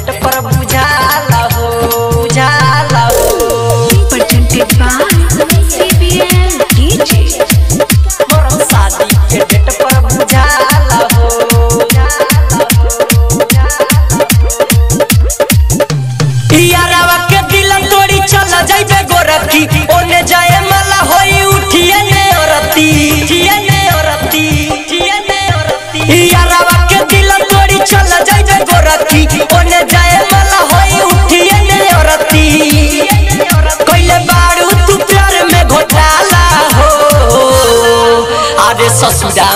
Debt पर बुझाला हो बुझाला हो। presented by CBL DJ। मरम शादी के डेट पर बुझाला हो यारावा के दिल तोड़ी चल जाइबे गोरखी ओने जाए मला होई उठिए ने औरती जिए ने औरती जिए ने औरती यारावा के दिल तोड़ी चल जाइबे गोरखी ओने जाए मला होई उठिए ने औरती कोइले बाड़ू तू प्यार में घोटाला हो अरे ससुरा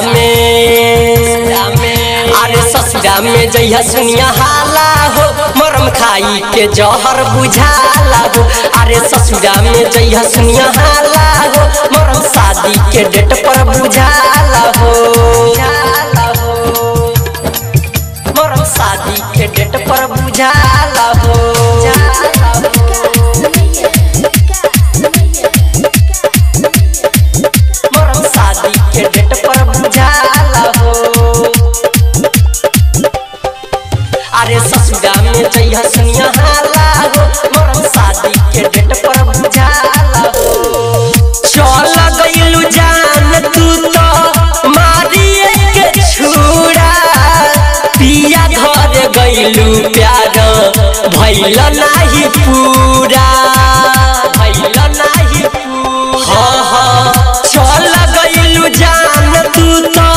में जइहा सुनिया हाला हो मरम खाई के जहर बुझाला हो। अरे ससुरा में जइहा सुनिया हाला हो मरम शादी के डेट पर बुझाला हो मरम शादी के डेट पर बुझाला हो। मरम शादी के डेट पर बुझाला हो। अरे ससुरा में जइहा सुनिया हाला हो मरम शादी के डेट पर बुझाला हो। चल गइलू जान तू तो मारिए के छुड़ा पिया घर गइलू प्यार भइल नाही पूरा भइल नाही पूरा हाँ चल गइलू जान तू तो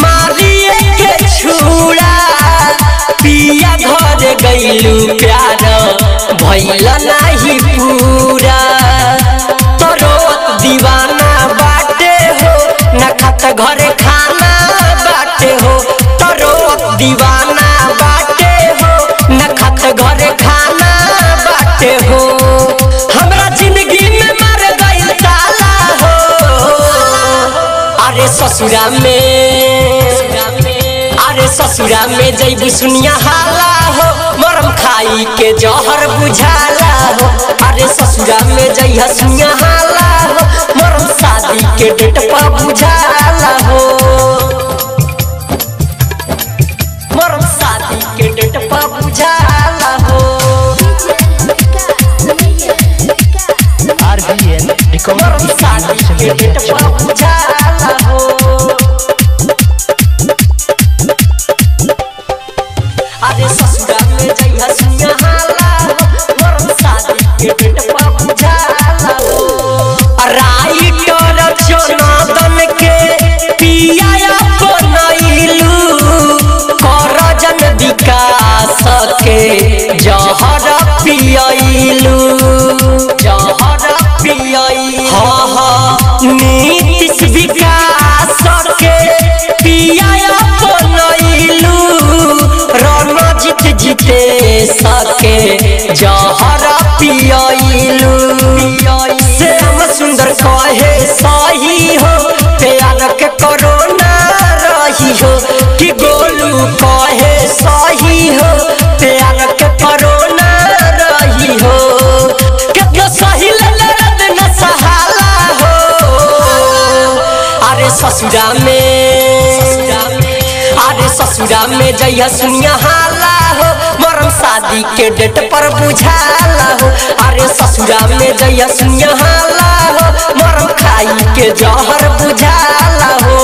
मारिए के छुड़ा पिया घर गइलू प्यार भइल नाही पूरा तोरो दीवाना बाटे हो न खात घरे खाना बाटे हो तोरो दीवाना बाटे हो न खात घरे खाना बाटे हो हमरा जिंदगी में मर गइल ताला हो। अरे ससुरा में जइबू सुनिया हाला हो मरम खाई के जहर बुझाला हो। अरे ससुरा में जइहा सुनिया हाला हो मरम शादी के डेट पर बुझाला हो मरम शादी के डेट पर बुझाला हो। मरम शादी के डेट पर बुझाला हो। अरे ससुरा में जइहा सुनिया हाला हो मरम शादी के डेट पर बुझाला हो। राइटर चोनादन के पिया बनइलू करजन विकास के जहर पियलू हाँ हाँ नीतीश विकास के पिया बनइलू रणजीत जीते सके जहर पियलू श्याम सुंदर कहे सही हो प्यार के कोरोना रही हो कि गोलू कहे सही हो प्यार के कोरोना रही हो कितना सही लड़द न सहाला हो। अरे ससुरा में जइहा सुनिया हाला हो मरम शादी के डेट पर बुझाला हो। अरे ससुरा में जइहा सुनिया हाला हो मरम खाई के जहर बुझाला हो।